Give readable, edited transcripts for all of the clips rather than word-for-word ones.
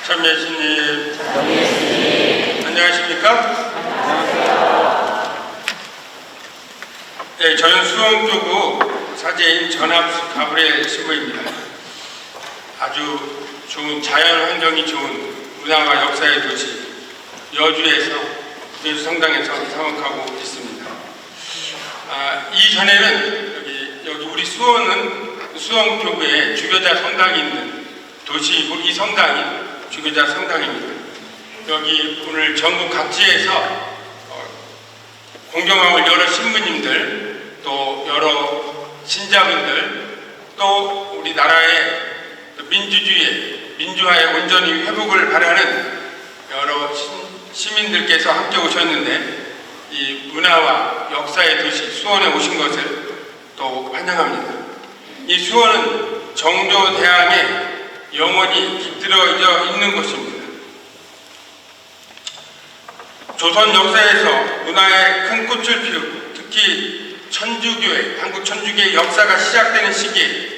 참여신님, 안녕하십니까? 네, 저는 수원교구 사제인 전합수 가브리엘 신부입니다. 아주 좋은 자연 환경이 좋은 문화와 역사의 도시 여주에서 여주 성당에서 사역하고 있습니다. 이전에는 여기 우리 수원교구에 주교자 성당이 있는 도시이고 이 성당이 주교자 성당입니다. 여기 오늘 전국 각지에서 공경하고 여러 신부님들 또 여러 신자분들 또 우리나라의 민주화의 온전히 회복을 바라는 여러 시민들께서 함께 오셨는데 이 문화와 역사의 도시 수원에 오신 것을 또 환영합니다. 이 수원은 정조대왕에 영원히 깃들어져 있는 곳입니다. 조선 역사에서 문화의 큰 꽃을 피우고 특히 천주교회, 한국 천주교의 역사가 시작되는 시기에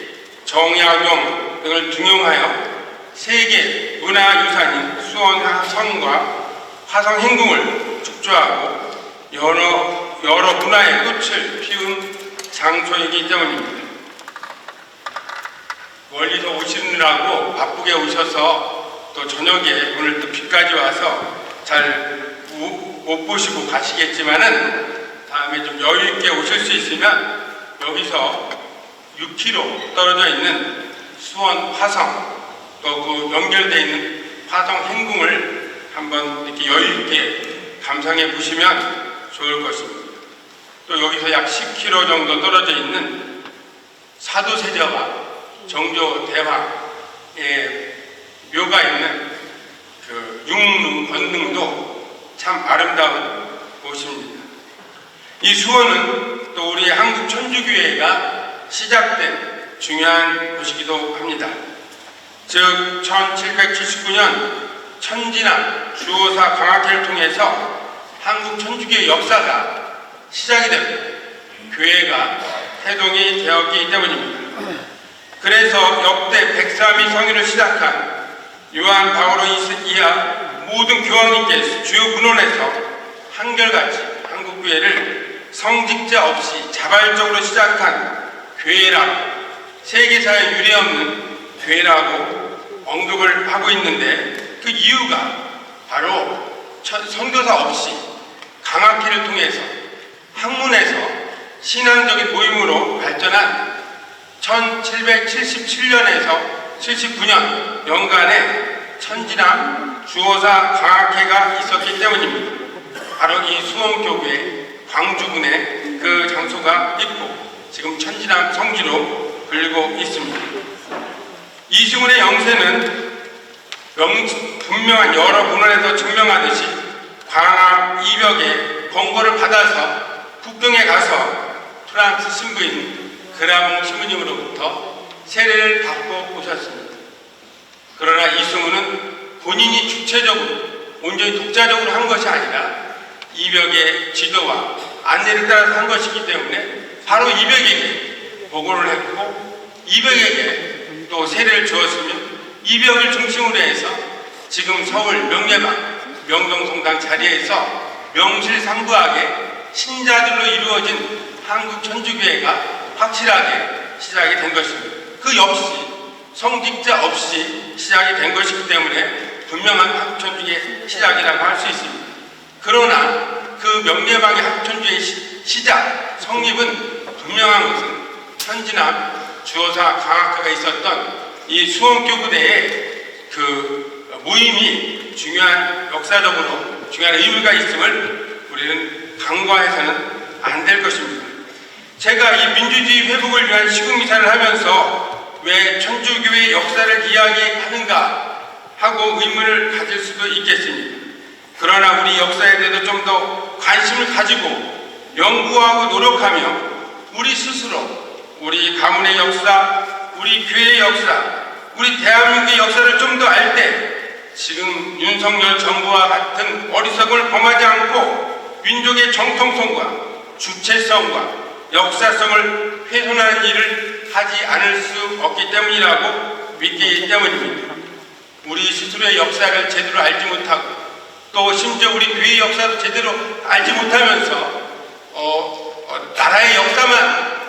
정약용 등을 등용하여 세계 문화유산인 수원 화성과 화성 행궁을 축조하고 여러 문화의 꽃을 피운 장소이기 때문입니다. 멀리서 오시느라고 바쁘게 오셔서 또 저녁에 오늘 또 비까지 와서 잘 못 보시고 가시겠지만은 다음에 좀 여유 있게 오실 수 있으면 여기서 6km 떨어져 있는 수원 화성 또 그 연결되어 있는 화성 행궁을 한번 이렇게 여유 있게 감상해 보시면 좋을 것입니다. 또 여기서 약 10km 정도 떨어져 있는 사도세자와 정조대왕의 묘가 있는 그 융릉 권능도 참 아름다운 곳입니다. 이 수원은 또 우리 한국 천주교회가 시작된 중요한 곳이기도 합니다. 즉 1779년 천지남 주호사 강학회를 통해서 한국 천주교의 역사가 시작이 됩니다. 교회가 태동이 되었기 때문입니다. 그래서 역대 103위 성인을 시작한 요한 바오로 이하 모든 교황님께서 주요 문헌에서 한결같이 한국교회를 성직자 없이 자발적으로 시작한 교회라고 세계사에 유례없는 교회라고 언급을 하고 있는데 그 이유가 바로 선교사 없이 강학회를 통해서 학문에서 신앙적인 모임으로 발전한 1777년에서 79년 연간에 천지남 주호사 강학회가 있었기 때문입니다. 바로 이 수원교구의 광주군에 그 장소가 있고 지금 천지남 성지로 불리고 있습니다. 이승훈의 영세는 분명한 여러 문헌에서 증명하듯이 광암 이벽에 권고를 받아서 국경에 가서 프랑스 신부인 그라몽 신부님으로부터 세례를 받고 오셨습니다. 그러나 이승훈은 본인이 주체적으로 온전히 독자적으로 한 것이 아니라 이벽의 지도와 안내를 따라서 한 것이기 때문에 바로 이벽에게 보고를 했고 이벽에게 또 세례를 주었으며 이벽을 중심으로 해서 지금 서울 명예방 명동성당 자리에서 명실상부하게 신자들로 이루어진 한국 천주교회가 확실하게 시작이 된 것입니다. 그 역시 성직자 없이 시작이 된 것이기 때문에 분명한 한국천주교의 시작이라고 할 수 있습니다. 그러나 그 명예방의 한국천주교의 시작, 성립은 분명한 것은 천지남 주호사 강학회가 있었던 이 수원교구대의 그 모임이 중요한 역사적으로 중요한 의미가 있음을 우리는 간과해서는 안 될 것입니다. 제가 이 민주주의 회복을 위한 시국미사를 하면서 왜 천주교의 역사를 이야기하는가 하고 의문을 가질 수도 있겠습니다. 그러나 우리 역사에 대해서 좀 더 관심을 가지고 연구하고 노력하며 우리 스스로 우리 가문의 역사, 우리 교회의 역사, 우리 대한민국의 역사를 좀 더 알 때 지금 윤석열 정부와 같은 어리석음을 범하지 않고 민족의 정통성과 주체성과 역사성을 훼손하는 일을 하지 않을 수 없기 때문이라고 믿기 때문입니다. 우리 스스로의 역사를 제대로 알지 못하고 또 심지어 우리 교회의 역사도 제대로 알지 못하면서 나라의 역사만,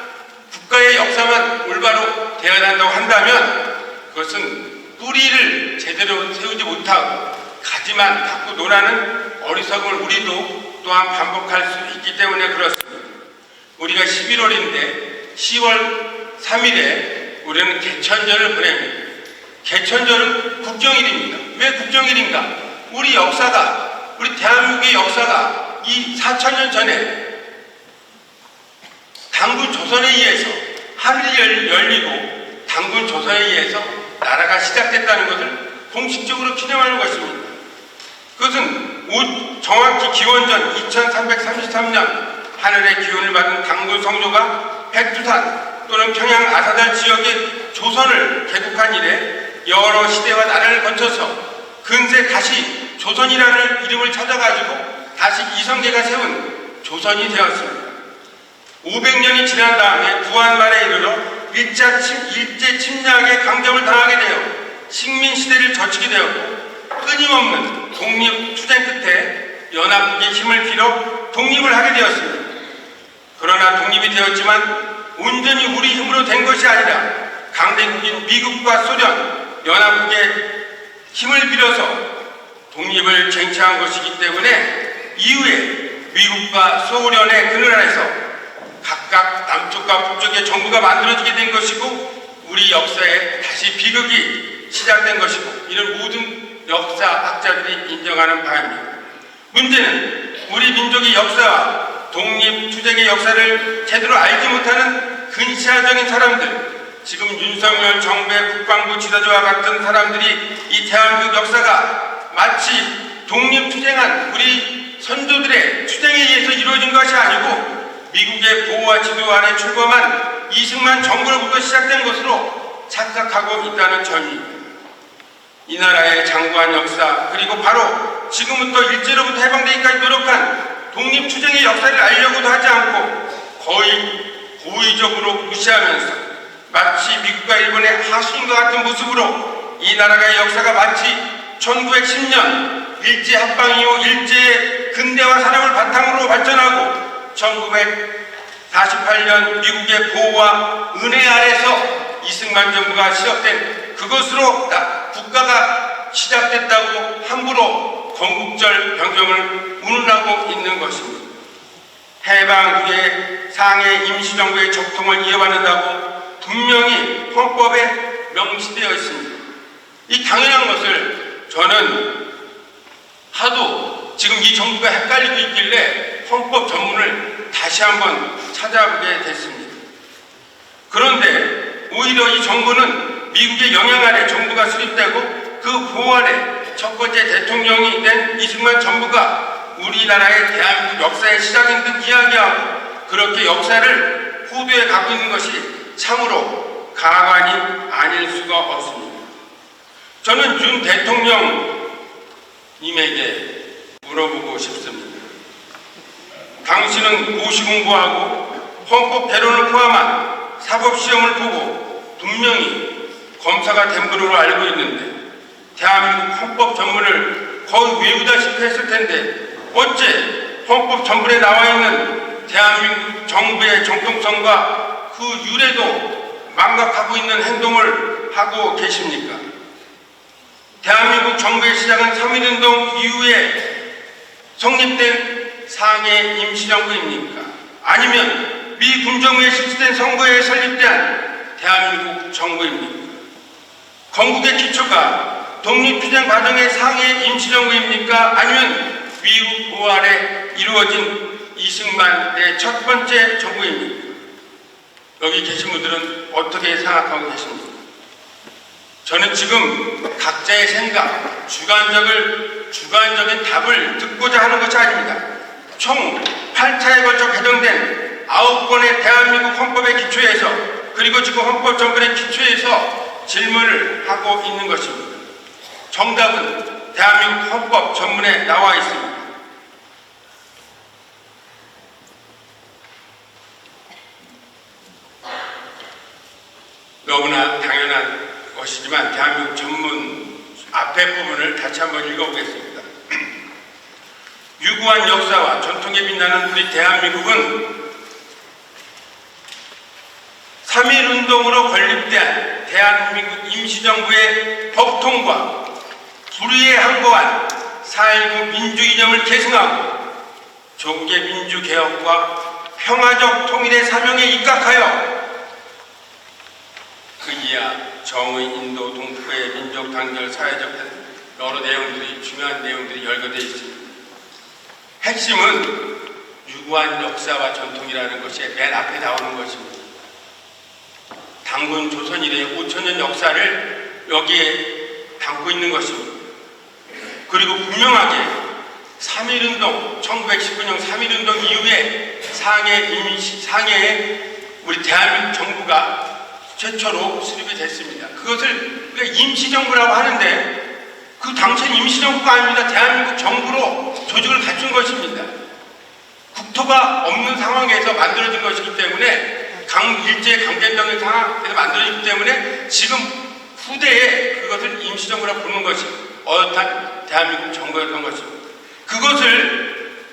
국가의 역사만 올바로 되어야 한다고 한다면 그것은 뿌리를 제대로 세우지 못하고 가지만 갖고 노라는 어리석음을 우리도 또한 반복할 수 있기 때문에 그렇습니다. 우리가 11월인데 10월 3일에 우리는 개천절을 보냅니다. 개천절은 국경일입니다. 왜 국경일인가? 우리 역사가, 우리 대한민국의 역사가 이 4,000년 전에 당군 조선에 의해서 하늘이 열리고 당군 조선에 의해서 나라가 시작됐다는 것을 공식적으로 기념하는 것입니다. 그것은 정확히 기원전 2333년 하늘의 기운을 받은 당군 성조가 백두산 또는 평양 아사달 지역의 조선을 개국한 이래 여러 시대와 나라를 거쳐서 근세 다시 조선이라는 이름을 찾아가지고 다시 이성계가 세운 조선이 되었습니다. 500년이 지난 다음에 부활 말에 이르러 일제 침략의 강점을 당하게 되어 식민시대를 거치게 되었고 끊임없는 독립투쟁 끝에 연합국의 힘을 빌어 독립을 하게 되었습니다. 그러나 독립이 되었지만 온전히 우리 힘으로 된 것이 아니라 강대국인 미국과 소련, 연합국의 힘을 빌어서 독립을 쟁취한 것이기 때문에 이후에 미국과 소련의 그늘 아래서 각각 남쪽과 북쪽의 정부가 만들어지게 된 것이고 우리 역사에 다시 비극이 시작된 것이고 이런 모든 역사학자들이 인정하는 바입니다. 문제는 우리 민족의 역사와 독립투쟁의 역사를 제대로 알지 못하는 근시안적인 사람들, 지금 윤석열 정부의 국방부 지도자와 같은 사람들이 이 대한민국 역사가 마치 독립투쟁한 우리 선조들의 투쟁에 의해서 이루어진 것이 아니고 미국의 보호와 지도 아래 출범한 이승만 정부로부터 시작된 것으로 착각하고 있다는 점입니다. 이 나라의 장구한 역사 그리고 바로 지금부터 일제로부터 해방되기까지 노력한 독립투쟁의 역사를 알려고도 하지 않고 거의 고의적으로 무시하면서 마치 미국과 일본의 하수인과 같은 모습으로 이 나라의 역사가 마치 1910년 일제 합방 이후 일제의 근대화 산업을 바탕으로 발전하고 1948년 미국의 보호와 은혜 아래서 이승만 정부가 시작된 그것으로 국가가 시작됐다고 함부로 건국절 변경을 운운하고 있는 것입니다. 해방 후에 상해 임시정부의 적통을 이어받는다고 분명히 헌법에 명시되어 있습니다. 이 당연한 것을 저는 하도 지금 이 정부가 헷갈리고 있길래 헌법 전문을 다시 한번 찾아보게 됐습니다. 그런데 오히려 이 정부는 미국의 영향 아래 정부가 수립되고 그 보호 아래 첫 번째 대통령이 된 이승만 정부가 우리나라의 대한민국 역사의 시작인 듯 이야기하고 그렇게 역사를 호도에 갖고 있는 것이 참으로 가관이 아닐 수가 없습니다. 저는 윤 대통령님에게 물어보고 싶습니다. 당신은 고시 공부하고 헌법 개론을 포함한 사법시험을 보고 분명히 검사가 된 분으로 알고 있는데 대한민국 헌법 전문을 거의 외우다시피 했을 텐데 어째 헌법 전문에 나와 있는 대한민국 정부의 정통성과 그 유래도 망각하고 있는 행동을 하고 계십니까? 대한민국 정부의 시작은 3.1운동 이후에 성립된 상해 임시정부입니까? 아니면 미 군정부에 실시된 선거에 설립된 대한민국 정부입니까? 건국의 기초가 독립투쟁 과정의 상해 임시정부입니까? 아니면 미국 보호 아래 이루어진 이승만의 첫 번째 정부입니까? 여기 계신 분들은 어떻게 생각하고 계십니까? 저는 지금 각자의 생각, 주관적인 답을 듣고자 하는 것이 아닙니다. 총 8차에 걸쳐 개정된 9번의 대한민국 헌법의 기초에서 그리고 지금 헌법 전문의 기초에서 질문을 하고 있는 것입니다. 정답은 대한민국 헌법 전문에 나와 있습니다. 너무나 당연한 것이지만 대한민국 앞에 부분을 다시 한번 읽어보겠습니다. 유구한 역사와 전통에 빛나는 우리 대한민국은 3.1운동으로 건립된 대한민국 임시정부의 법통과 불의에 항거한 4.19 민주이념을 계승하고 종교민주개혁과 평화적 통일의 사명에 입각하여 그 이하 정의, 인도, 동포의 민족, 단결, 사회적 여러 내용들이 중요한 내용들이 열거되어 있습니다. 핵심은 유구한 역사와 전통이라는 것이 맨 앞에 나오는 것입니다. 단군 조선 이래 5천년 역사를 여기에 담고 있는 것입니다. 그리고 분명하게 3.1운동, 1919년 3.1운동 이후에 상해에 우리 대한민국 정부가 최초로 수립이 됐습니다. 그것을 우리가 임시정부라고 하는데 그 당시엔 임시정부가 아닙니다. 대한민국 정부로 조직을 갖춘 것입니다. 국토가 없는 상황에서 만들어진 것이기 때문에 일제 강점기 상황에서 만들어지기 때문에 지금 후대에 그것을 임시정부라고 부르는 것이 어엿한 대한민국 정부였던 것입니다. 그것을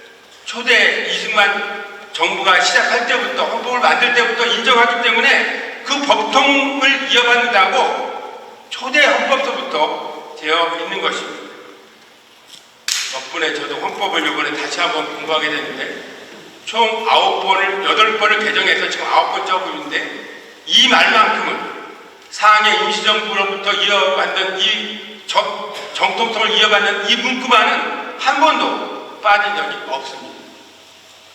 초대 이승만 정부가 시작할 때부터 헌법을 만들 때부터 인정하기 때문에 그 법통을 이어받는다고 초대 헌법서부터 되어 있는 것입니다. 덕분에 저도 헌법을 이번에 다시 한번 공부하게 됐는데 총 8번을 개정해서 지금 9번째 헌법인데 이 말만큼은 상해 임시정부로부터 이어받는 이 정통성을 이어받는 이 문구만은 한 번도 빠진 적이 없습니다.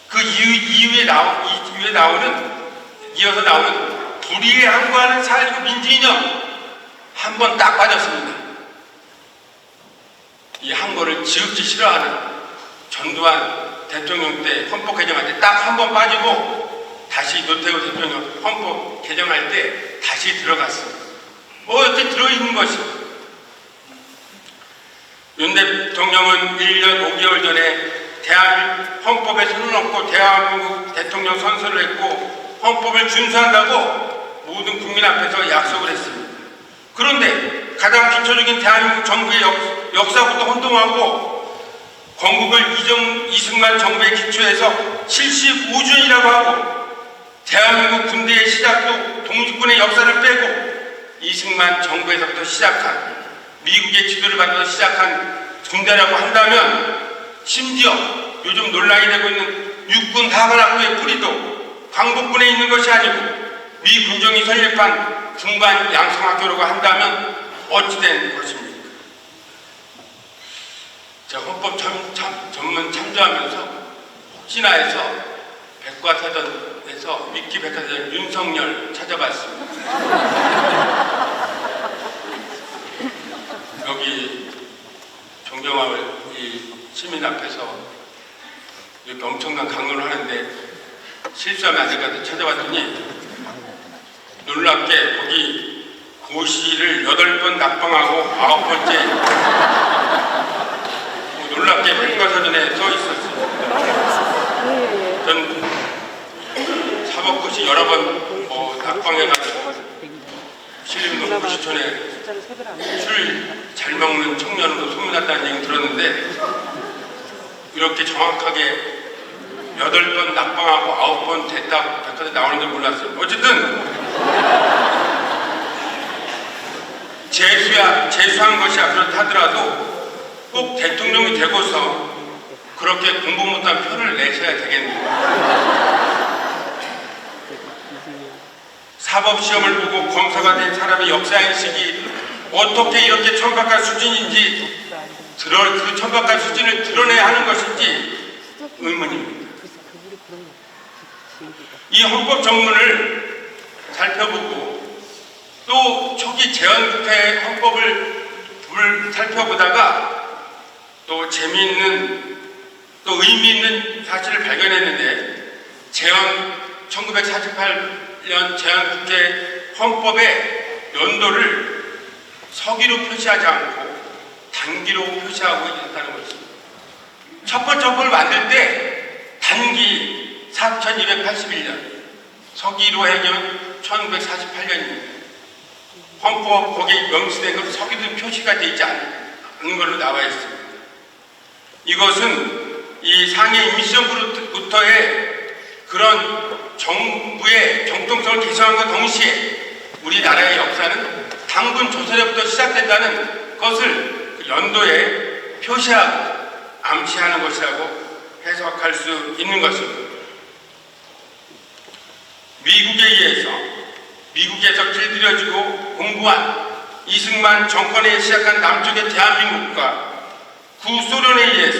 그 이어서 나오는 불의에 항거하는 4.19 민주이념 한 번 딱 빠졌습니다. 이 항거를 지극히 싫어하는 전두환 대통령 때 헌법 개정할 때 딱 한 번 빠지고 다시 노태우 대통령 헌법 개정할 때 다시 들어갔습니다. 이렇게 들어있는 것입니다. 윤 대통령은 1년 5개월 전에 대한민국 헌법에 손을 얹고 대한민국 대통령 선서를 했고 헌법을 준수한다고 모든 국민 앞에서 약속을 했습니다. 그런데 가장 기초적인 대한민국 정부의 역사부터 혼동하고 건국을 이승만 정부의 기초에서 75주년이라고 하고 대한민국 군대의 시작도 독립군의 역사를 빼고 이승만 정부에서부터 시작한 미국의 지도를 받아서 시작한 군대라고 한다면 심지어 요즘 논란이 되고 있는 육군 하관학교의 뿌리도 광복군에 있는 것이 아니고 미 군정이 설립한 군관 양성학교라고 한다면 어찌된 것입니까? 제가 헌법 전문 참조하면서 혹시나 해서 백과사전에서 위키 백과사전 윤석열 찾아봤습니다. 여기 종경마을 이 시민 앞에서 이렇게 엄청난 강론을 하는데 실수하면 안 될 것 같아서 찾아봤더니 놀랍게 거기 고시를 8번 낙방하고 9번째 놀랍게 백과사전에 써 있었습니다. 전 사법고시 여러 번 낙방해가지고 신림동 고시촌에 술 잘 먹는 청년으로 소문났다는 얘기 들었는데 이렇게 정확하게 8번 낙방하고 9번 됐다 백과사전 나오는 줄 몰랐어요. 어쨌든 재수한 것이 그렇다 하더라도 꼭 대통령이 되고서 그렇게 공부 못한 표를 내셔야 되겠네요. 사법시험을 보고 검사가 된 사람의 역사인식이 어떻게 이렇게 천박한 수준인지 그 천박한 수준을 드러내야 하는 것인지 의문입니다. 이 헌법 전문을 살펴보고 또 초기 재헌국회 헌법을 살펴보다가 또 재미있는 또 의미 있는 사실을 발견했는데 1948년 재헌국회 헌법의 연도를 서기로 표시하지 않고 단기로 표시하고 있다는 것입니다. 첫 번째 헌법을 만들 때 단기 4281년, 서기로 해년 1948년입니다. 헌법 거기에 명시된 것 서기도 표시가 되지 않은 걸로 나와 있습니다. 이것은 이 상해 임시정부로부터의 그런 정부의 정통성을 개성한과 동시에 우리나라의 역사는 당군 조선에부터 시작된다는 것을 그 연도에 표시하고 암시하는 것이라고 해석할 수 있는 것입니다. 미국에서 길들여지고 공부한 이승만 정권에 시작한 남쪽의 대한민국과 구소련에 의해서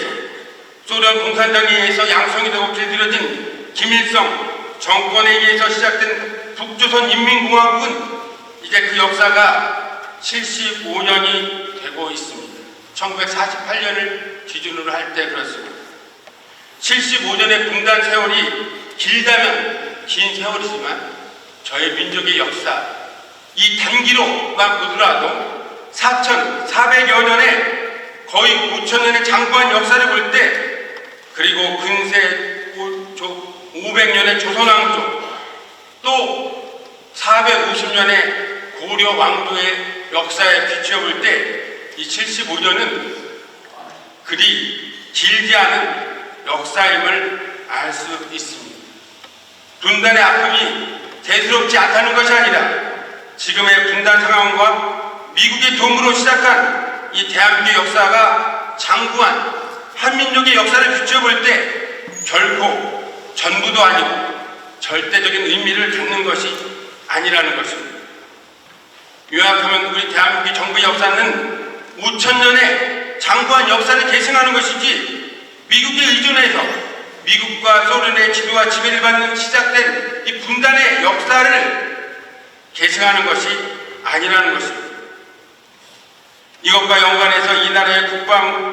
소련 공산당에 의해서 양성이 되고 길들여진 김일성 정권에 의해서 시작된 북조선 인민공화국은 이제 그 역사가 75년이 되고 있습니다. 1948년을 기준으로 할 때 그렇습니다. 75년의 분단 세월이 길다면 긴 세월이지만 저희 민족의 역사, 이 단기로만 보더라도 4,400여 년의 거의 5,000년의 장구한 역사를 볼 때, 그리고 근세 500년의 조선왕조, 또 450년의 고려 왕조의 역사에 비추어 볼 때 이 75년은 그리 길지 않은 역사임을 알 수 있습니다. 분단의 아픔이 대수롭지 않다는 것이 아니라 지금의 분단 상황과 미국의 도움으로 시작한 이 대한민국의 역사가 장구한 한민족의 역사를 비추어 볼 때 결코 전부도 아니고 절대적인 의미를 갖는 것이 아니라는 것입니다. 요약하면 우리 대한민국의 정부의 역사는 5,000년의 장구한 역사를 계승하는 것이지 미국에 의존해서 미국과 소련의 지도와 지배를 받는 시작된 이 분단의 역사를 계승하는 것이 아니라는 것입니다. 이것과 연관해서 이 나라의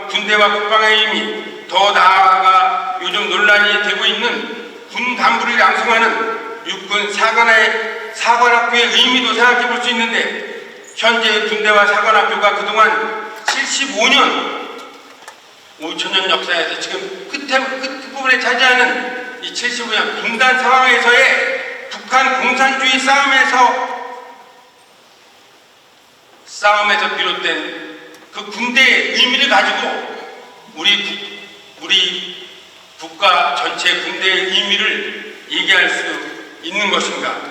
군대와 국방의 힘이 더 나아가 요즘 논란이 되고 있는 군 간부를 양성하는 육군 사관학교의 의미도 생각해 볼 수 있는데, 현재 군대와 사관학교가 그동안 5,000년 역사에서 지금 끝부분에 차지하는 이 75년 분단 상황에서의 북한 공산주의 싸움에서 비롯된 그 군대의 의미를 가지고 우리 국가 전체 군대의 의미를 얘기할 수 있는 것인가?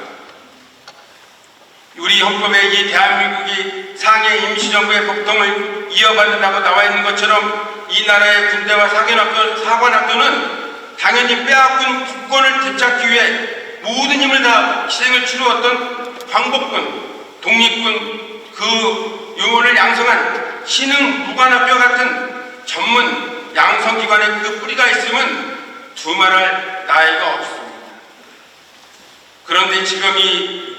우리 헌법에 이 대한민국이 상해 임시정부의 법통을 이어받는다고 나와 있는 것처럼 이 나라의 군대와 사관학교는 당연히 빼앗긴 국권을 되찾기 위해 모든 힘을 다하고 희생을 치루었던 광복군, 독립군 그 요원을 양성한 신흥 무관학교 같은 전문 양성기관의 그 뿌리가 있으면 두말할 나위가 없습니다. 그런데 지금 이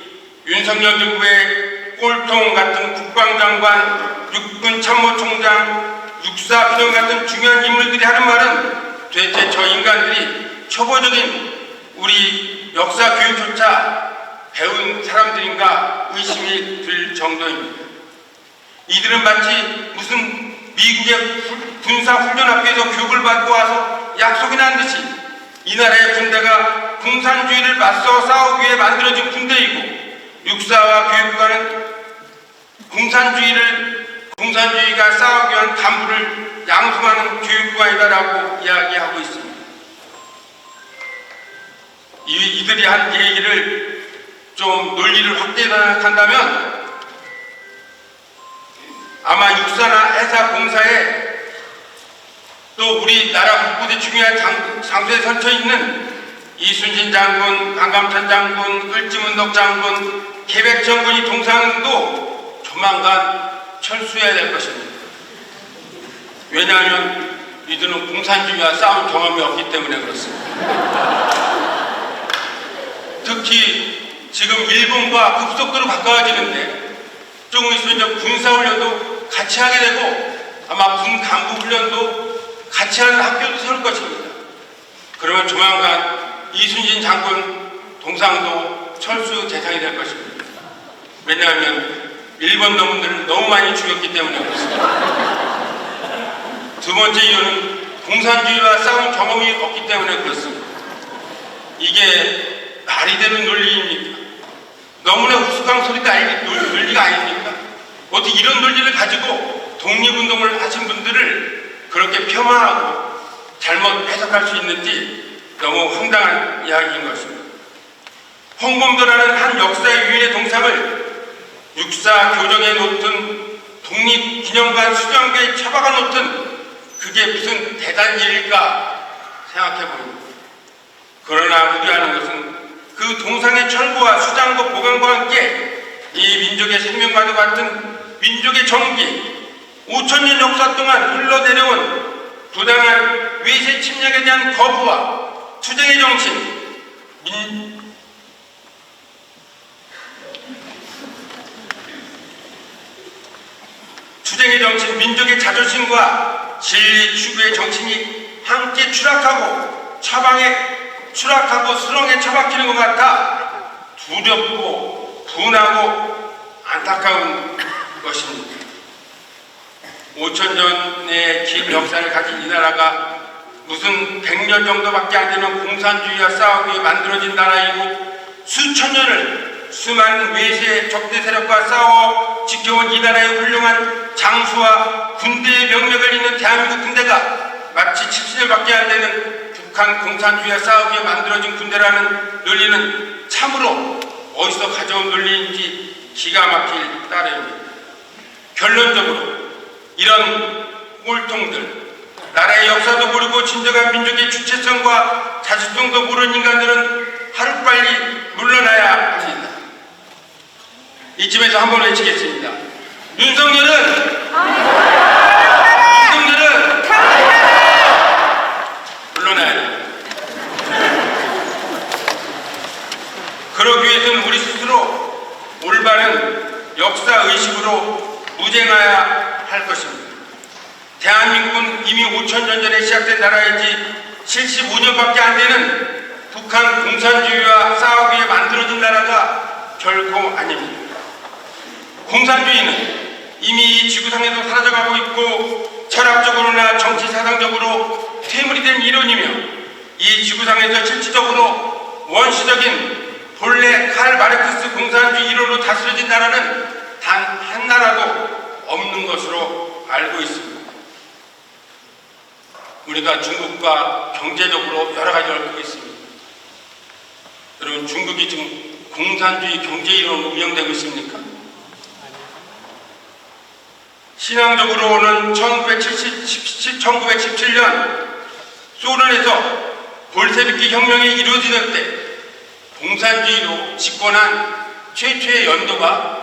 윤석열 정부의 꼴통 같은 국방장관, 육군참모총장, 육사부장 같은 중요한 인물들이 하는 말은 도대체 저 인간들이 초보적인 우리 역사 교육조차 배운 사람들인가 의심이 들 정도입니다. 이들은 마치 무슨 미국의 군사훈련학교에서 교육을 받고 와서 약속이 난 듯이 이 나라의 군대가 공산주의를 맞서 싸우기 위해 만들어진 군대이고, 육사와 교육관은 공산주의가 싸우기 위한 간부를 양성하는 교육관이다라고 이야기하고 있습니다. 이들이 한 얘기를 좀 논리를 확대한다면 아마 육사나 해사 공사에 또 우리나라 곳곳에 중요한 장소에 설쳐 있는 이순신 장군, 강감찬 장군, 을지문덕 장군, 계백정군이 동상도 조만간 철수해야 될 것입니다. 왜냐하면 이들은 공산주의와 싸운 경험이 없기 때문에 그렇습니다. 특히 지금 일본과 급속도로 가까워지는데 조금 있으면 군사훈련도 같이 하게 되고 아마 군 간부훈련도 같이 하는 학교도 세울 것입니다. 그러면 조만간 이순신 장군 동상도 철수 대상이 될 것입니다. 왜냐하면 일본 놈들을 너무 많이 죽였기 때문에 그렇습니다. 두 번째 이유는 공산주의와 싸운 경험이 없기 때문에 그렇습니다. 이게 말이 되는 논리입니까? 너무나 우스꽝 소리가 논리가 아닙니까? 어떻게 이런 논리를 가지고 독립운동을 하신 분들을 그렇게 폄하하고 잘못 해석할 수 있는지 너무 황당한 이야기인 것입니다. 홍범도라는 한 역사의 유인의 동상을 육사 교정에 놓든 독립기념관 수장교에 처박아 놓든 그게 무슨 대단 일일까 생각해 봅니다. 그러나 우려하는 것은 그 동상의 철거와 수장고 보강과 함께 이 민족의 생명과도 같은 민족의 정기, 5천년 역사 동안 흘러내려온 부당한 외세 침략에 대한 거부와 투쟁의 정신, 투쟁의 정신, 민족의 자존심과 진리 추구의 정신이 함께 추락하고 수렁에 처박히는 것 같아 두렵고 분하고 안타까운 것입니다. 5천년의 긴 역사를 가진 이 나라가 무슨 100년 정도밖에 안 되는 공산주의와 싸우기 위해 만들어진 나라이고 수천 년을 수많은 외세 적대 세력과 싸워 지켜온 이 나라의 훌륭한 장수와 군대의 명맥을 잇는 대한민국 군대가 마치 70년밖에 안 되는 북한 공산주의와 싸우기 위해 만들어진 군대라는 논리는 참으로 어디서 가져온 논리인지 기가 막힐 따름입니다. 결론적으로 이런 꼴통들, 나라의 역사도 모르고 진정한 민족의 주체성과 자주성도 모르는 인간들은 하루빨리 물러나야 합니다. 이쯤에서 한번 외치겠습니다. 윤석열은 물러나야 됩니다. 그러기 위해서는 우리 스스로 올바른 역사의식으로 무쟁해야 할 것입니다. 대한민국은 이미 5천년 전에 시작된 나라이지 75년밖에 안 되는 북한 공산주의와 싸우기 위해 만들어진 나라가 결코 아닙니다. 공산주의는 이미 이 지구상에서 사라져가고 있고 철학적으로나 정치 사상적으로 퇴물이 된 이론이며 이 지구상에서 실질적으로 원시적인 본래 칼 마르크스 공산주의 이론으로 다스려진 나라는 단 한 나라도 없는 것으로 알고 있습니다. 우리가 중국과 경제적으로 여러 가지 얽히고 있습니다. 여러분, 중국이 지금 공산주의 경제 이론으로 운영되고 있습니까? 신앙적으로는 1917년 소련에서 볼셰비키 혁명이 이루어지던 때 공산주의로 집권한 최초의 연도가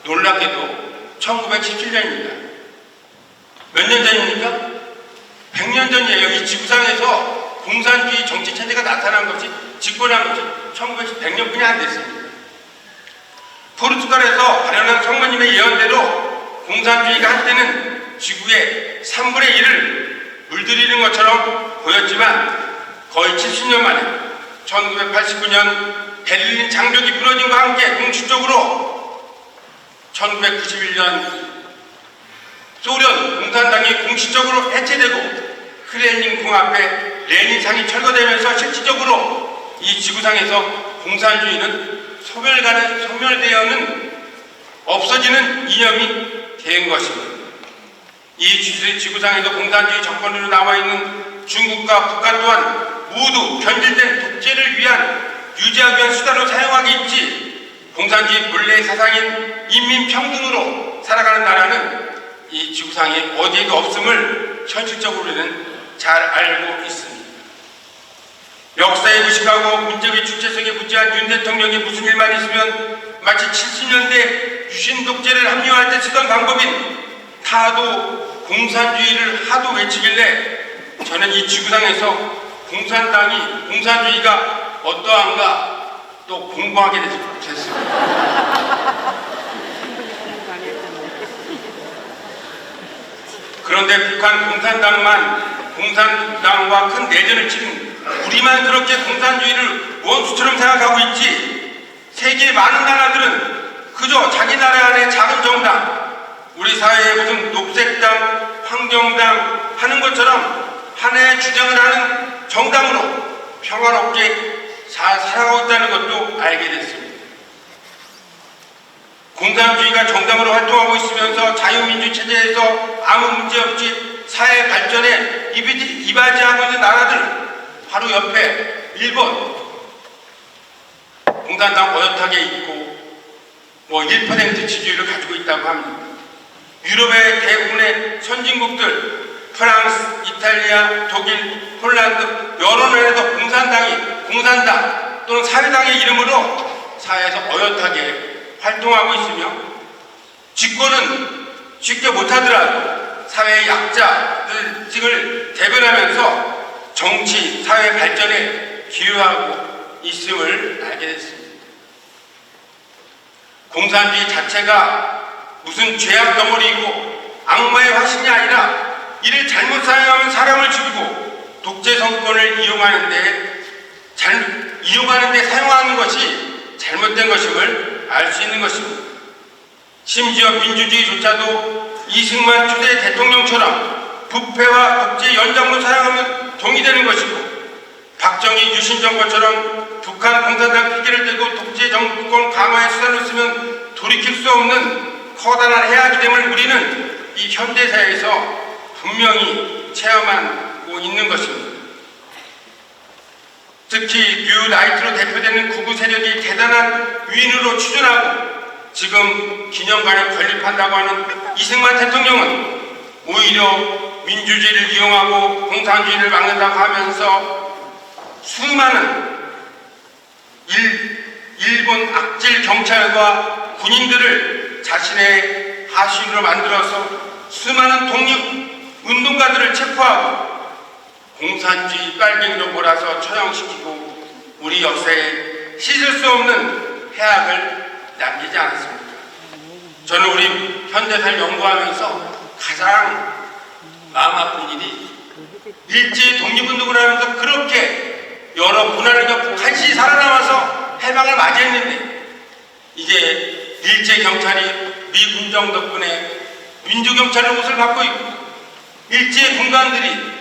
놀랍게도 1917년입니다. 몇 년 전입니까? 100년 전이에요. 이 지구상에서 공산주의 정치 체제가 나타난 것이 집권한 것이 1900년뿐이 안 됐습니다. 포르투갈에서 발현한 성모님의 예언대로 공산주의가 한때는 지구의 3분의 1을 물들이는 것처럼 보였지만 거의 70년 만에 1989년 베를린 장벽이 무너짐과 함께 공식적으로 1991년 소련 공산당이 공식적으로 해체되고 크렘린 궁 앞에 레닌상이 철거되면서 실질적으로 이 지구상에서 공산주의는 소멸되어는 없어지는 이념이 된 것입니다. 이 지구상에서 공산주의 정권으로 남아있는 중국과 북한 또한 모두 변질된 독재를 유지하기 위한 수단으로 사용하겠지 공산주의 본래의 사상인 인민평등으로 살아가는 나라는 이 지구상에 어디에도 없음을 현실적으로는 잘 알고 있습니다. 역사에 무식하고 문제의 주체성에 무지한 윤 대통령이 무슨 일만 있으면 마치 70년대 유신 독재를 합리화할 때 쓰던 방법인 타도 공산주의를 하도 외치길래 저는 이 지구상에서 공산주의가 어떠한가 또 공부하게 됐습니다. 그런데 북한 공산당과 큰 내전을 치른 우리만 그렇게 공산주의를 원수처럼 생각하고 있지 세계의 많은 나라들은 그저 자기 나라 안에 작은 정당, 우리 사회에 무슨 녹색당, 환경당 하는 것처럼 하나의 주장을 하는 정당으로 평화롭게 잘 살아가고 있다는 것도 알게 됐습니다. 공산주의가 정당으로 활동하고 있으면서 자유민주 체제에서 아무 문제 없이 사회 발전에 이바지하고 있는 나라들 바로 옆에 일본 공산당 어엿하게 있고 1% 지지율을 가지고 있다고 합니다. 유럽의 대부분의 선진국들 프랑스, 이탈리아, 독일, 폴란드 여러 나라에서 공산당 또는 사회당의 이름으로 사회에서 어엿하게 활동하고 있으며 집권은 쉽게 못하더라도 사회의 약자들을 대변하면서 정치, 사회 발전에 기여하고 있음을 알게 됐습니다. 공산주의 자체가 무슨 죄악 덩어리이고 악마의 화신이 아니라 이를 잘못 사용하면 사람을 죽이고 독재 정권을 이용하는데 사용하는 것이 잘못된 것임을 알 수 있는 것입니다. 심지어 민주주의조차도 이승만 초대 대통령처럼 부패와 독재 연장으로 사용하면 동의되는 것이고 박정희 유신 정권처럼 북한 공산당 핑계를 대고 독재 정권 강화의 수단을 쓰면 돌이킬 수 없는 커다란 해악이 됨을 우리는 이 현대사에서 분명히 체험하고 있는 것입니다. 특히 뉴 라이트로 대표되는 극우 세력이 대단한 위인으로 추존하고 지금 기념관에 건립한다고 하는 이승만 대통령은 오히려 민주주의를 이용하고 공산주의를 막는다고 하면서 수많은 일본 악질 경찰과 군인들을 자신의 하수인으로 만들어서 수많은 독립운동가들을 체포하고 공산주의 빨갱이로 몰아서 처형시키고 우리 역사에 씻을 수 없는 해악을 남기지 않았습니까? 저는 우리 현대사를 연구하면서 가장 마음 아픈 일이 일제히 독립운동을 하면서 그렇게 여러 문화를 겪고 간신히 살아남아서 해방을 맞이했는데 이제 일제 경찰이 미 군정 덕분에 민주경찰의 옷을 받고 있고 일제 군관들이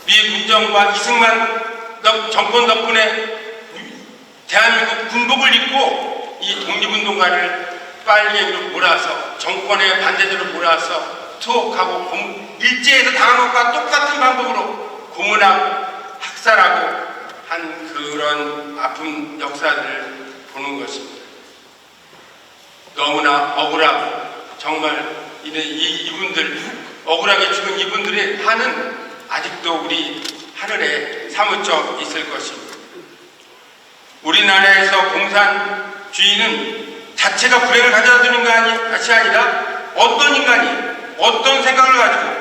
미 군정과 이승만 정권 덕분에 대한민국 군복을 입고 이 독립운동가를 빨갱이로 몰아서 정권의 반대대로 몰아서 투옥하고 일제에서 당한 것과 똑같은 방법으로 고문하고 학살하고 한 그런 아픈 역사들을 보는 것입니다. 너무나 억울하고 정말 이분들 억울하게 죽은 이분들의 한은 아직도 우리 하늘에 사무쳐 있을 것입니다. 우리나라에서 공산주의는 자체가 불행을 가져다주는 것이 아니라 어떤 인간이 어떤 생각을 가지고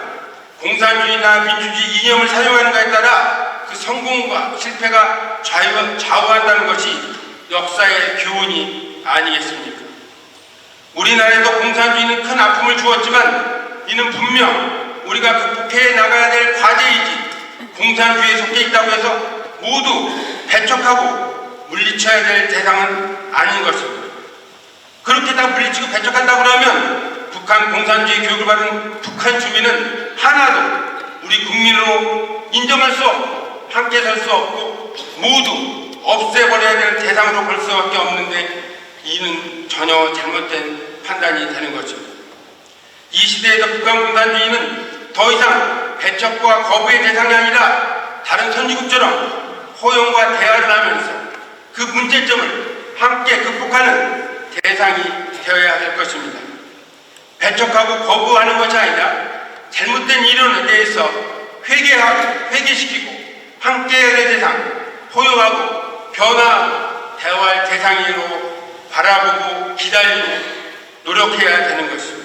공산주의나 민주주의 이념을 사용하는가에 따라 그 성공과 실패가 좌우한다는 것이 역사의 교훈이 아니겠습니까? 우리나라에도 공산주의는 큰 아픔을 주었지만 이는 분명 우리가 극복해 나가야 될 과제이지 공산주의에 속해 있다고 해서 모두 배척하고 물리쳐야 될 대상은 아닌 것입니다. 그렇게 다 물리치고 배척한다고 그러면 북한 공산주의 교육을 받은 북한 주민은 하나도 우리 국민으로 인정할 수 없고 함께 설 수 없고 모두 없애버려야 될 대상으로 볼 수밖에 없는데 이는 전혀 잘못된 판단이 되는 것입니다. 이 시대에서 북한 공산주의는 더 이상 배척과 거부의 대상이 아니라 다른 선진국처럼 호용과 대화를 하면서 그 문제점을 함께 극복하는 대상이 되어야 될 것입니다. 배척하고 거부하는 것이 아니라 잘못된 이론에 대해서 회개시키고 함께해야 될 대상, 포용하고 변화하고 대화할 대상으로 바라보고 기다리고 노력해야 되는 것입니다.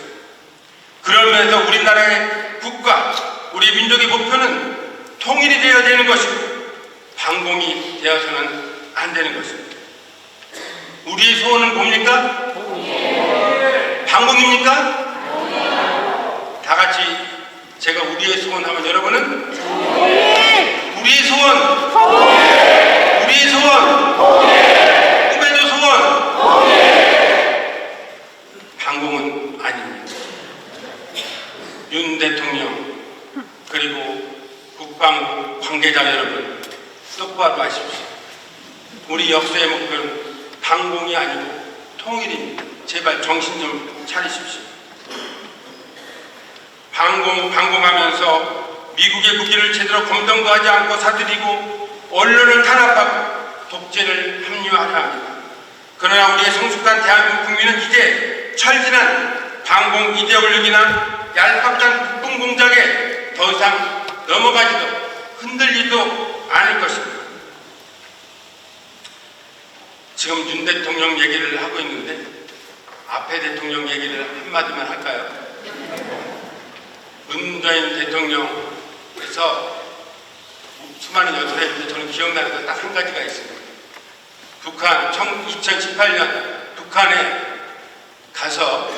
그러면서 우리나라의 국가, 우리 민족의 목표는 통일이 되어야 되는 것이고 반공이 되어서는 안 되는 것입니다. 우리의 소원은 뭡니까? 반공입니까? 다 같이 제가 우리의 소원하면 여러분은 우리의 소원, 우리의 소원, 후배도 소원, 반공은 아닙니다. 윤 대통령 그리고 국방부 관계자 여러분 똑바로 하십시오. 우리 역사의 목표는 반공이 아니고 통일입니다. 제발 정신 좀 차리십시오. 방공하면서 미국의 무기를 제대로 검증도 하지 않고 사들이고 언론을 탄압하고 독재를 합리화하려 합니다. 그러나 우리의 성숙한 대한민국 국민은 이제 철진한 방공 이데올로기나 얄팍한 북풍 공작에 더 이상 넘어가지도 흔들리도 않을 것입니다. 지금 윤 대통령 얘기를 하고 있는데 앞에 대통령 얘기를 한마디만 할까요? 문재인 대통령에서 수많은 연설에 있는데 저는 기억나는 건 딱 한 가지가 있습니다. 북한 2018년 북한에 가서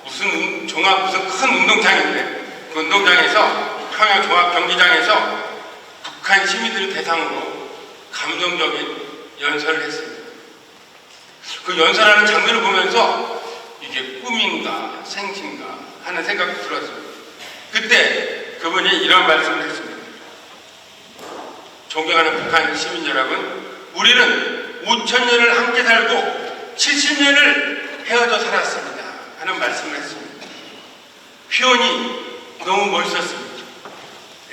무슨 큰 운동장인데 그 운동장에서 평양 종합 경기장에서 북한 시민들을 대상으로 감동적인 연설을 했습니다. 그 연설하는 장면을 보면서 이게 꿈인가 생신가 하는 생각도 들었습니다. 그때 그분이 이런 말씀을 했습니다. 존경하는 북한 시민 여러분, 우리는 5,000년을 함께 살고 70년을 헤어져 살았습니다 하는 말씀을 했습니다. 표현이 너무 멋있었습니다.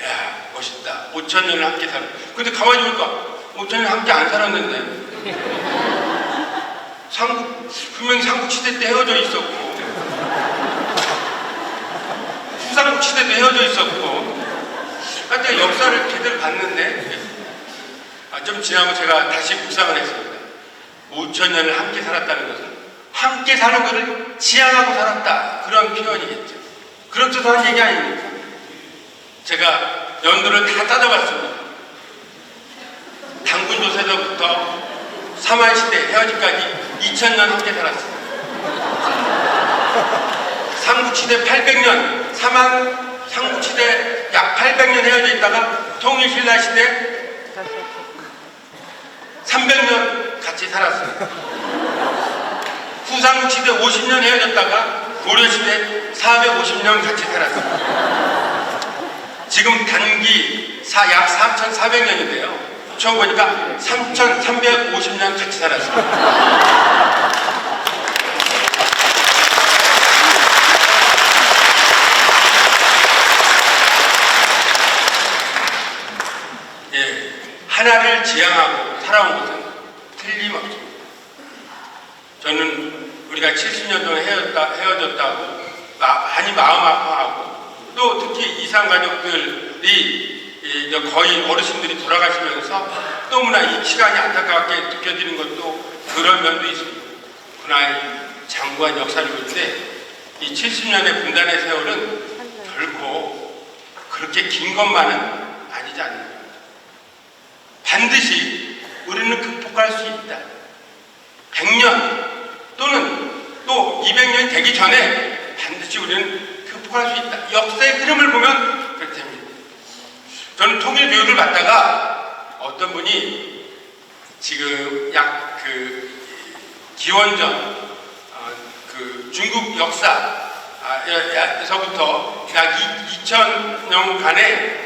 이야, 멋있다. 5,000년을 함께 살고. 근데 가만히 보니까 5,000년 함께 안 살았는데 분명히 삼국시대 때 헤어져 있었고 후삼국시대 때 헤어져 있었고 하여튼 역사를 제대로 봤는데 좀 지나고 제가 다시 묵상을 했습니다. 5,000년을 함께 살았다는 것은 함께 사는 것을 지향하고 살았다, 그런 표현이겠죠. 그렇듯한 얘기 아닙니까? 제가 연도를 다 따져봤습니다. 당군조세대부터 사만시대 헤어지까지 2000년 함께 살았습니다. 삼국시대 800년, 삼국시대 약 800년 헤어져 있다가 통일신라시대 300년 같이 살았습니다. 후삼국시대 50년 헤어졌다가 고려시대 450년 같이 살았습니다. 지금 단기 약 3,400년인데요. 처음 보니까 3,350년 같이 살았습니다. 예, 하나를 지향하고 살아온 것은 틀림없습니다. 저는 우리가 70년 동안 헤어졌다고 많이 마음 아파하고, 또 특히 이산가족들이 거의 어르신들이 돌아가시면서 너무나 이 시간이 안타깝게 느껴지는 것도 그런 면도 있습니다. 그러나 장구한 역사를 볼 때 이 70년의 분단의 세월은 결코 그렇게 긴 것만은 아니지 않습니다. 반드시 우리는 극복할 수 있다. 100년 또는 또 200년이 되기 전에 반드시 우리는 극복할 수 있다. 역사의 흐름을 보면 그렇게 됩니다. 저는 통일 교육을 받다가 어떤 분이 지금 약 기원전 중국 역사에서부터 약 2000년간의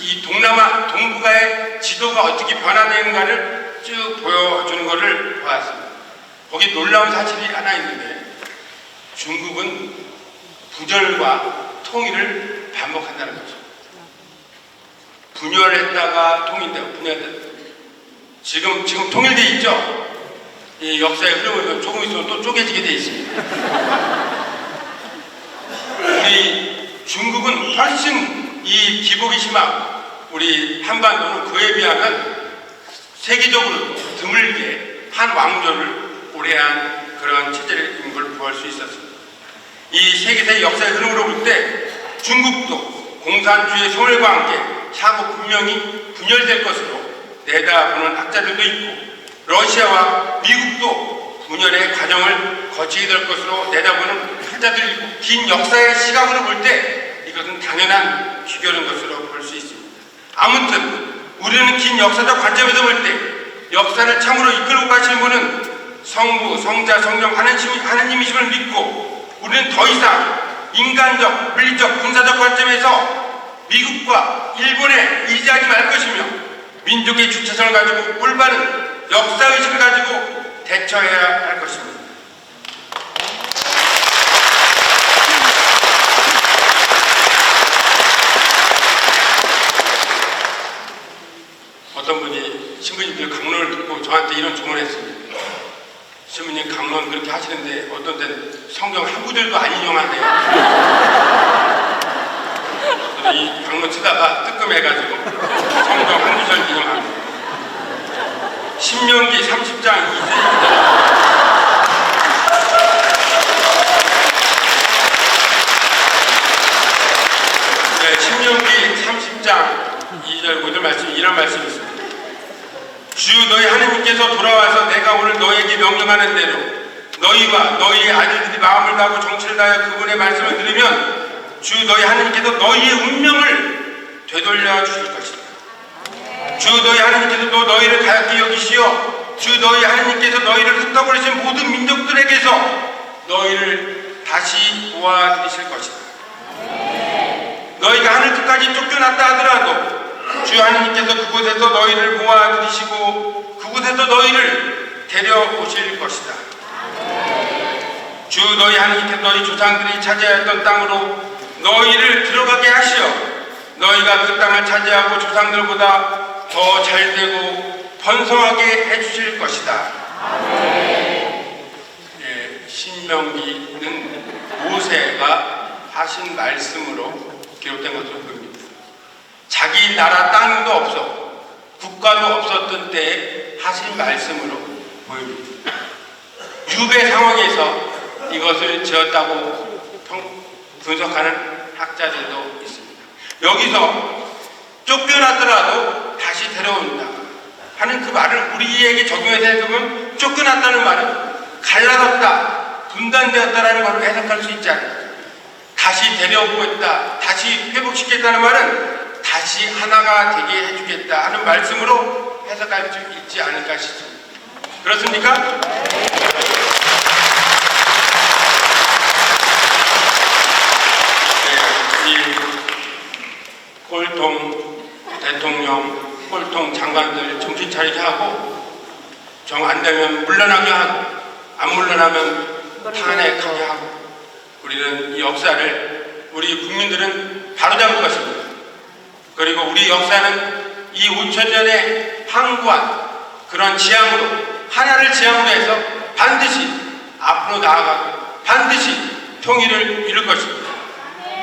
이 동북아의 지도가 어떻게 변화되는가를 쭉 보여주는 것을 보았습니다. 거기 놀라운 사실이 하나 있는데, 중국은 분열과 통일을 반복한다는 거죠. 분열했다가 통일되고 분열했다가. 지금 통일돼 있죠? 이 역사의 흐름을 조금 있으면 또 쪼개지게 돼 있습니다. 우리 중국은 훨씬 이 기복이 심하고, 우리 한반도는 그에 비하면 세계적으로 드물게 한 왕조를 오래한 그런 체제인 걸 볼 수 있었습니다. 이 세계사의 역사의 흐름으로 볼 때 중국도 공산주의의 소멸과 함께 향후 분명히 분열될 것으로 내다보는 학자들도 있고, 러시아와 미국도 분열의 과정을 거치게 될 것으로 내다보는 학자들이 있고, 긴 역사의 시각으로 볼 때 이것은 당연한 귀결인 것으로 볼 수 있습니다. 아무튼 우리는 긴 역사적 관점에서 볼 때 역사를 참으로 이끌고 가시는 분은 성부, 성자, 성령 하느님이심을 믿고, 우리는 더 이상 인간적, 물리적, 군사적 관점에서 미국과 일본에 의지하지 말 것이며, 민족의 주체성을 가지고 올바른 역사의식을 가지고 대처해야 할 것입니다. 어떤 분이 신부님들 강론을 듣고 저한테 이런 조언을 했습니다. 신부님 강론 그렇게 하시는데 어떤 데는 성경 한 구절도 안 인용한대요. 이 강론 치다가 뜨끔해가지고 성경 한 구절 인용합니다. 신명기 30장 2절입니다. 네, 신명기 30장 2절 5절 말씀이 이런 말씀이 있습니다. 주 너희 하느님께서 돌아와서 내가 오늘 너에게 명령하는 대로 너희와 너희의 아들들이 마음을 다하고 정치를 다하여 그분의 말씀을 들으면 주 너희 하느님께서 너희의 운명을 되돌려 주실 것이다. 주 너희 하느님께서 또 너희를 가얗게 여기시어 주 너희 하느님께서 너희를 흩어버리신 모든 민족들에게서 너희를 다시 모아들이실 것이다. 너희가 하늘 끝까지 쫓겨났다 하더라도 주 하느님께서 그곳에서 너희를 모아들이시고 그곳에서 너희를 데려오실 것이다. 주 너희 하느님께서 너희 조상들이 차지하였던 땅으로 너희를 들어가게 하시어 너희가 그 땅을 차지하고 조상들보다 더 잘되고 번성하게 해주실 것이다. 예, 신명기는 모세가 하신 말씀으로 기록된 것으로 보입니다. 자기 나라 땅도 없어 국가도 없었던 때에 하신 말씀으로 보입니다. 유배 상황에서 이것을 지었다고 분석하는 학자들도 있습니다. 여기서 쫓겨났더라도 다시 데려온다 하는 그 말을 우리에게 적용해서 해석하면 쫓겨났다는 말은 갈라졌다, 분단되었다라는 것을 해석할 수 있지 않을까. 다시 데려오겠다, 다시 회복시키겠다는 말은 다시 하나가 되게 해주겠다 하는 말씀으로 해석할 수 있지 않을까 싶습니다. 그렇습니까? 네, 이 꼴통 대통령, 꼴통 장관들 정신 차리게 하고 정 안 되면 물러나게 하고 안 물러나면 탄핵하게 하고 우리는 이 역사를 우리 국민들은 바로잡을 것입니다. 그리고 우리 역사는 이 5,000년의 황구한 그런 지향으로 하나를 지향으로 해서 반드시 앞으로 나아가고 반드시 통일을 이룰 것입니다.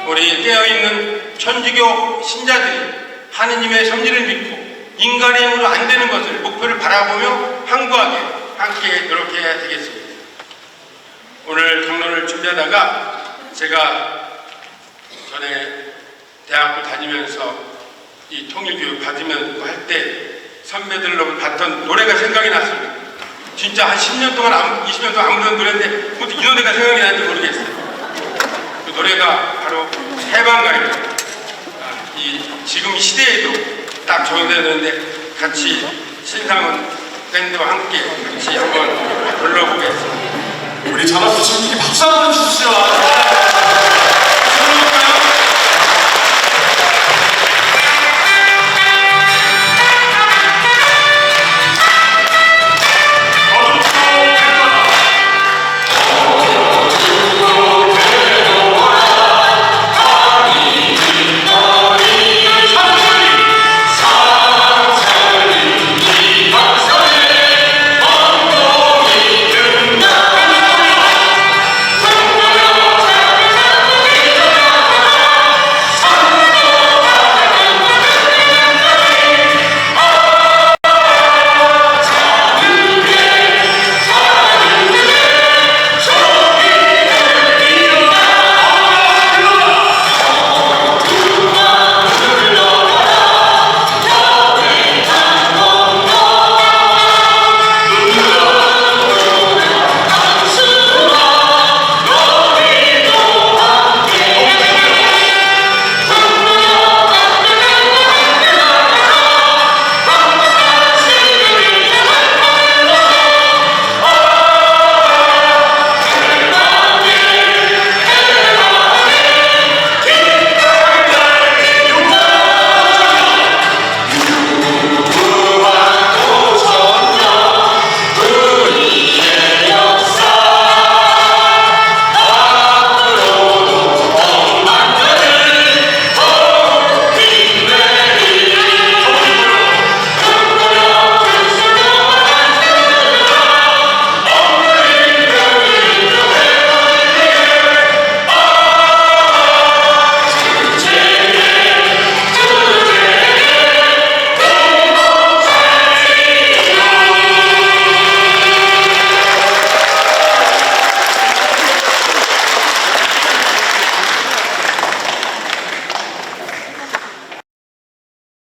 우리 깨어있는 천주교 신자들이 하느님의 섭리를 믿고 인간의 힘으로 안 되는 것을 목표를 바라보며 황구하게 함께 노력해야 되겠습니다. 오늘 강론을 준비하다가 제가 전에 대학교 다니면서 이 통일교육 받으면서 할 때 선배들로 봤던 노래가 생각이 났습니다. 진짜 한 10년 동안, 20년 동안 안 부르는 노래인데 어떻게 이 노래가 생각이 나는지 모르겠어요. 그 노래가 바로 해방가입니다. 지금 이 시대에도 딱 적용되는데 같이 신상훈 밴드와 함께 같이 한번 불러보겠습니다. 우리 전화부처님께 박수 한번 주시죠.